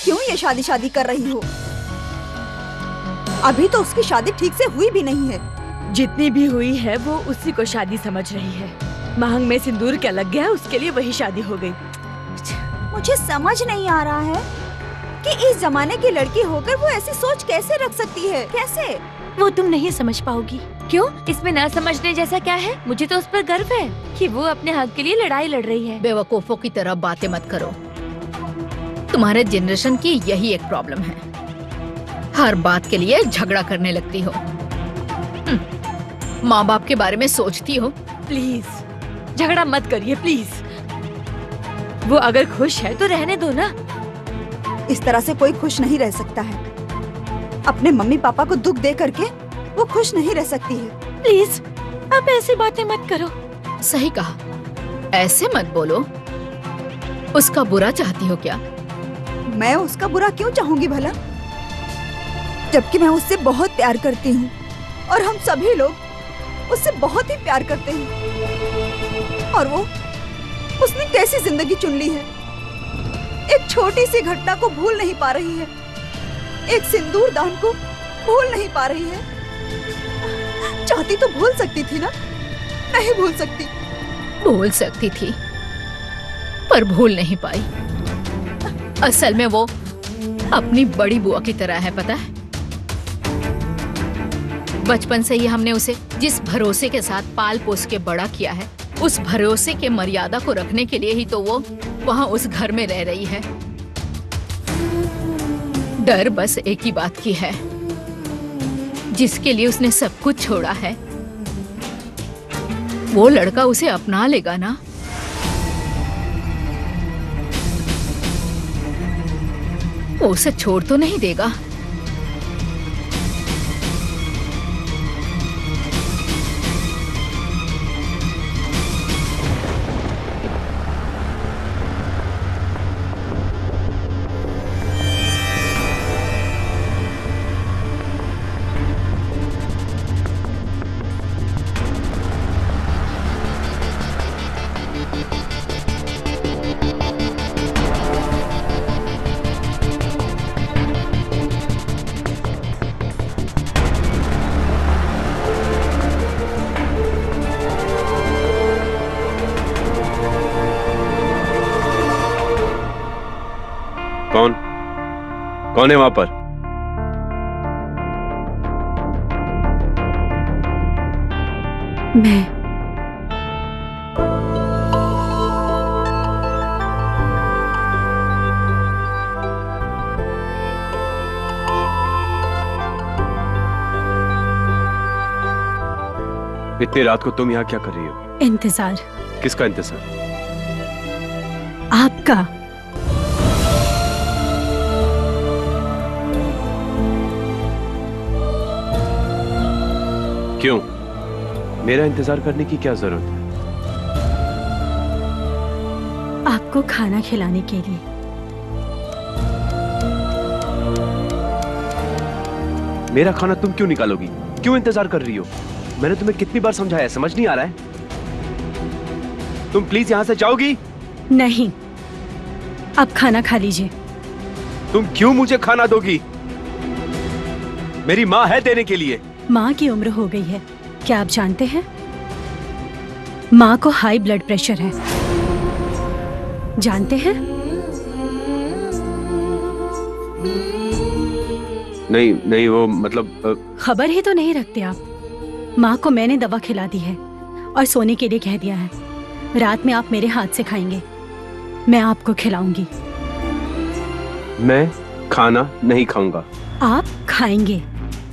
क्यों ये शादी शादी कर रही हो? अभी तो उसकी शादी ठीक से हुई भी नहीं है। जितनी भी हुई है वो उसी को शादी समझ रही है। मांग में सिंदूर क्या लग गया, उसके लिए वही शादी हो गई। मुझे समझ नहीं आ रहा है कि इस जमाने की लड़की होकर वो ऐसी सोच कैसे रख सकती है। कैसे? वो तुम नहीं समझ पाओगी। क्यों? इसमें ना समझने जैसा क्या है? मुझे तो उस पर गर्व है कि वो अपने हक के लिए लड़ाई लड़ रही है। बेवकूफों की तरह बातें मत करो। तुम्हारे जनरेशन की यही एक प्रॉब्लम है, हर बात के लिए झगड़ा करने लगती हो। माँ बाप के बारे में सोचती हो? प्लीज झगड़ा मत करिए प्लीज। वो अगर खुश है तो रहने दो ना। इस तरह से कोई खुश नहीं रह सकता है। अपने मम्मी पापा को दुख दे करके वो खुश नहीं रह सकती है। प्लीज आप ऐसी बातें मत करो। सही कहा, ऐसे मत बोलो। उसका बुरा चाहती हो क्या? मैं उसका बुरा क्यों चाहूंगी भला, जबकि मैं उससे बहुत प्यार करती हूँ और हम सभी लोग उससे बहुत ही प्यार करते हैं। और उसने कैसी जिंदगी चुन ली है। एक छोटी सी घटना को भूल नहीं पा रही है, एक सिंदूर दान को भूल नहीं पा रही है। चाहती तो भूल सकती थी ना? नहीं भूल सकती। भूल सकती थी पर भूल नहीं पाई। असल में वो अपनी बड़ी बुआ की तरह है, पता है। बचपन से ही हमने उसे जिस भरोसे के साथ पाल पोस के बड़ा किया है, उस भरोसे के मर्यादा को रखने के लिए ही तो वो वहाँ उस घर में रह रही है। डर बस एक ही बात की है, जिसके लिए उसने सब कुछ छोड़ा है वो लड़का उसे अपना लेगा ना। वो उसे छोड़ तो नहीं देगा। कौन है वहां पर? मैं। इतनी रात को तुम यहाँ क्या कर रही हो? इंतजार। किसका इंतजार? आपका। क्यों? मेरा इंतजार करने की क्या जरूरत है? आपको खाना खिलाने के लिए। मेरा खाना तुम क्यों निकालोगी? क्यों इंतजार कर रही हो? मैंने तुम्हें कितनी बार समझाया, समझ नहीं आ रहा है? तुम प्लीज यहां से जाओगी? नहीं, आप खाना खा लीजिए। तुम क्यों मुझे खाना दोगी? मेरी माँ है देने के लिए। माँ की उम्र हो गई है, क्या आप जानते हैं? माँ को हाई ब्लड प्रेशर है, जानते हैं? नहीं नहीं, वो मतलब खबर ही तो नहीं रखते आप। माँ को मैंने दवा खिला दी है और सोने के लिए कह दिया है। रात में आप मेरे हाथ से खाएंगे, मैं आपको खिलाऊंगी। मैं खाना नहीं खाऊंगा। आप खाएंगे।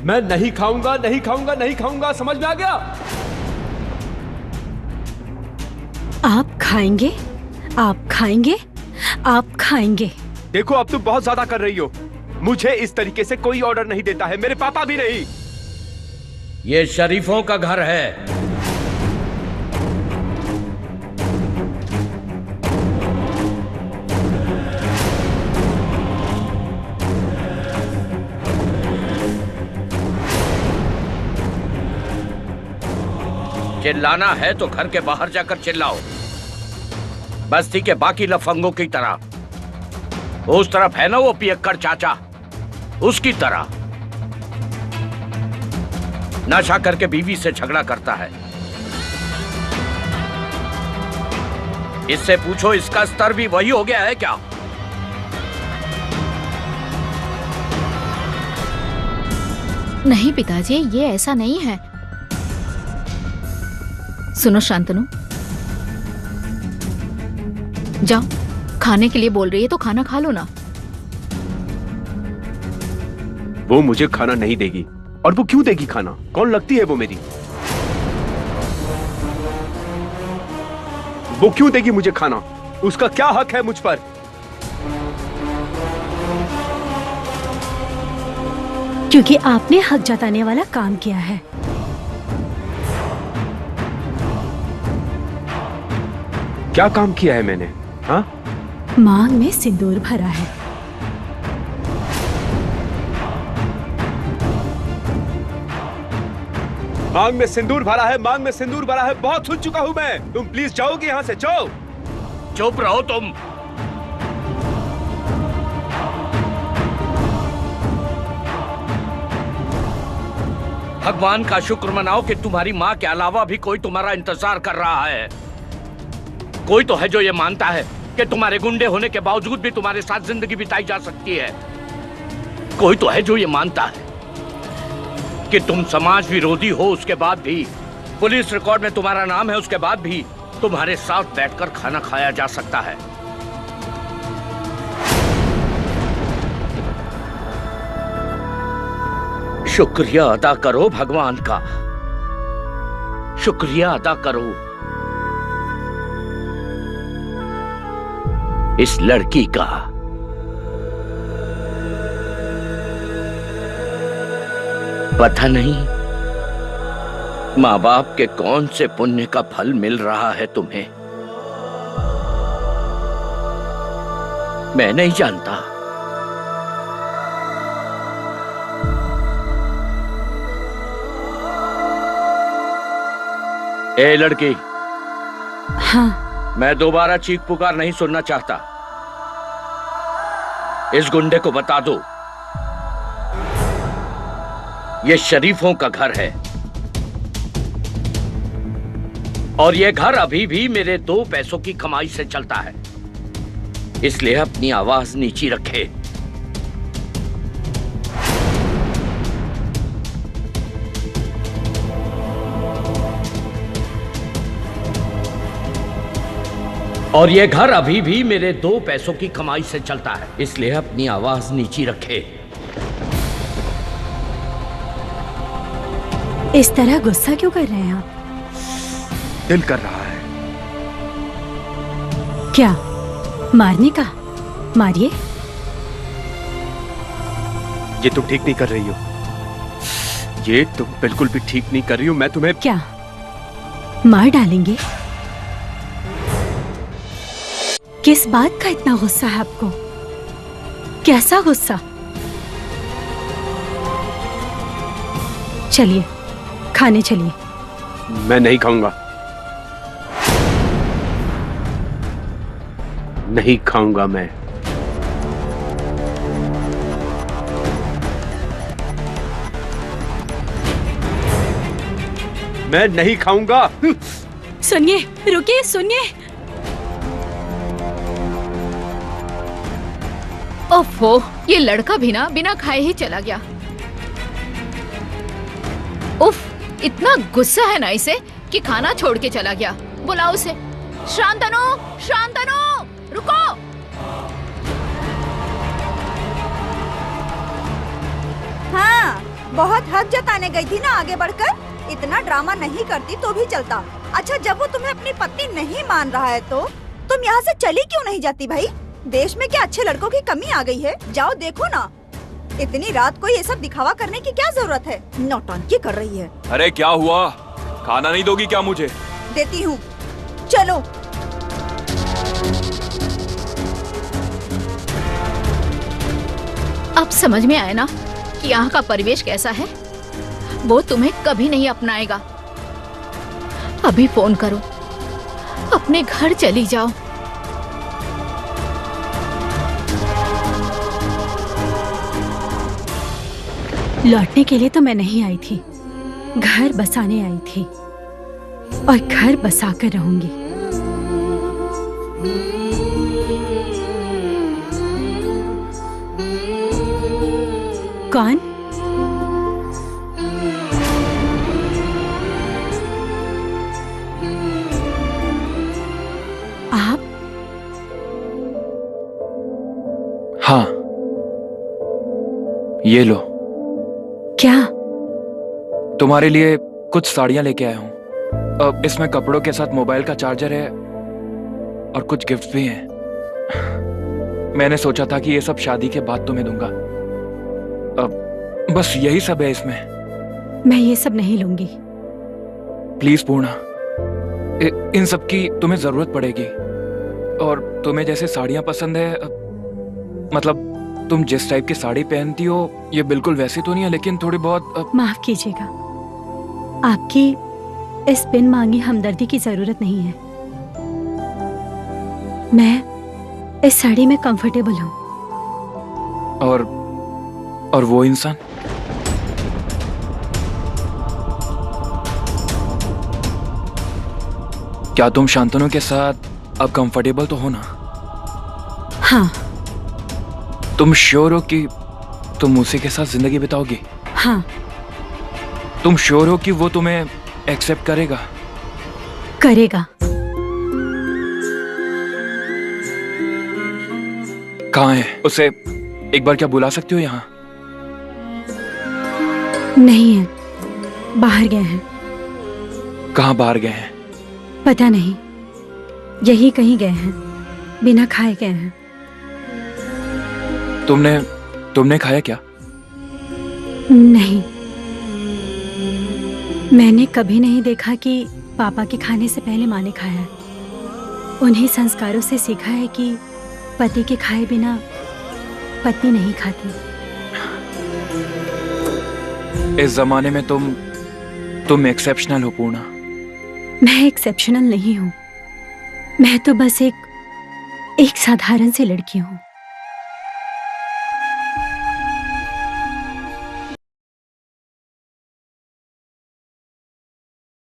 मैं नहीं खाऊंगा, नहीं खाऊंगा, नहीं खाऊंगा, समझ में आ गया? आप खाएंगे, आप खाएंगे, आप खाएंगे। देखो अब तुम बहुत ज्यादा कर रही हो। मुझे इस तरीके से कोई ऑर्डर नहीं देता है, मेरे पापा भी नहीं। ये शरीफों का घर है। चिल्लाना है तो घर के बाहर जाकर चिल्लाओ, बस्ती के बाकी लफंगों की तरह। उस तरफ है ना वो पियक्कड़ चाचा, उसकी तरह नशा करके बीवी से झगड़ा करता है। इससे पूछो इसका स्तर भी वही हो गया है क्या? नहीं पिताजी, ये ऐसा नहीं है। सुनो शांतनु, जाओ, खाने के लिए बोल रही है तो खाना खा लो ना। वो मुझे खाना नहीं देगी। और वो क्यों देगी खाना? कौन लगती है वो मेरी? वो क्यों देगी मुझे खाना? उसका क्या हक है मुझ पर? क्योंकि आपने हक जताने वाला काम किया है। क्या काम किया है मैंने? हाँ? मांग में सिंदूर भरा है। मांग में सिंदूर भरा है, मांग में सिंदूर भरा है, बहुत सुन चुका हूं मैं। तुम प्लीज जाओगी यहां से, जाओ। चुप रहो तुम। भगवान का शुक्र मनाओ कि तुम्हारी माँ के अलावा भी कोई तुम्हारा इंतजार कर रहा है। कोई तो है जो ये मानता है कि तुम्हारे गुंडे होने के बावजूद भी तुम्हारे साथ जिंदगी बिताई जा सकती है। कोई तो है जो ये मानता है कि तुम समाज विरोधी हो, उसके बाद भी पुलिस रिकॉर्ड में तुम्हारा नाम है, उसके बाद भी तुम्हारे साथ बैठकर खाना खाया जा सकता है। शुक्रिया अदा करो भगवान का, शुक्रिया अदा करो इस लड़की का। पता नहीं माँ बाप के कौन से पुण्य का फल मिल रहा है तुम्हें, मैं नहीं जानता। ए लड़की, हाँ, मैं दोबारा चीख पुकार नहीं सुनना चाहता। इस गुंडे को बता दो ये शरीफों का घर है और ये घर अभी भी मेरे 2 पैसों की कमाई से चलता है, इसलिए अपनी आवाज नीची रखे। और ये घर अभी भी मेरे 2 पैसों की कमाई से चलता है, इसलिए अपनी आवाज नीची रखे। इस तरह गुस्सा क्यों कर रहे हैं आप? दिल कर रहा है। क्या मारने का? मारिए। ये तुम ठीक नहीं कर रही हो, ये तुम बिल्कुल भी ठीक नहीं कर रही हो। मैं तुम्हें क्या मार डालेंगे? किस बात का इतना गुस्सा है आपको? कैसा गुस्सा? चलिए खाने चलिए। मैं नहीं खाऊंगा, नहीं खाऊंगा मैं। मैं नहीं खाऊंगा। सुनिए, रुकिए, सुनिए। ओफो, ये लड़का भी ना बिना खाए ही चला गया। उफ, इतना गुस्सा है ना इसे कि खाना छोड़ के चला गया। बुलाओ उसे। शांतनु, शांतनु, रुको। हाँ, बहुत हक जताने गई थी ना आगे बढ़कर। इतना ड्रामा नहीं करती तो भी चलता। अच्छा, जब वो तुम्हें अपनी पत्नी नहीं मान रहा है तो तुम यहाँ से चली क्यों नहीं जाती भाई? देश में क्या अच्छे लड़कों की कमी आ गई है? जाओ देखो ना। इतनी रात को ये सब दिखावा करने की क्या जरूरत है? नौटंकी कर रही है। अरे क्या हुआ? खाना नहीं दोगी क्या मुझे? देती हूँ, चलो। अब समझ में आया ना कि यहाँ का परिवेश कैसा है? वो तुम्हें कभी नहीं अपनाएगा। अभी फोन करो, अपने घर चली जाओ। लौटने के लिए तो मैं नहीं आई थी, घर बसाने आई थी और घर बसा कर रहूंगी। कौन? आप? हाँ, ये लो, क्या? तुम्हारे लिए कुछ साड़ियां लेके आया हूँ। अब इसमें कपड़ों के साथ मोबाइल का चार्जर है और कुछ गिफ्ट भी हैं। मैंने सोचा था कि ये सब शादी के बाद तुम्हें दूंगा। अब बस यही सब है इसमें। मैं ये सब नहीं लूंगी। प्लीज पूर्णा, इन सब की तुम्हें जरूरत पड़ेगी। और तुम्हें जैसे साड़ियां पसंद है, मतलब तुम जिस टाइप की साड़ी पहनती हो ये बिल्कुल वैसी तो नहीं है, लेकिन थोड़ी बहुत माफ कीजिएगा, आपकी इस बिन मांगी हमदर्दी की जरूरत नहीं है। मैं इस साड़ी में कंफर्टेबल हूँ। और वो इंसान? क्या तुम शांतनु के साथ अब कंफर्टेबल तो हो ना? हाँ। तुम श्योर हो कि तुम उसी के साथ जिंदगी बिताओगी? हाँ। तुम श्योर हो कि वो तुम्हें एक्सेप्ट करेगा? करेगा। कहाँ है? उसे एक बार क्या बुला सकती हो यहाँ? नहीं है, बाहर गए हैं। कहाँ बाहर गए हैं? पता नहीं, यही कहीं गए हैं, बिना खाए गए हैं। तुमने खाया क्या? नहीं, मैंने कभी नहीं देखा कि पापा के खाने से पहले माँ ने खाया है। उन्हीं संस्कारों से सीखा है कि पति के खाए बिना पत्नी नहीं खाती। इस जमाने में तुम एक्सेप्शनल हो पूर्णा। मैं एक्सेप्शनल नहीं हूँ, मैं तो बस एक साधारण सी लड़की हूँ।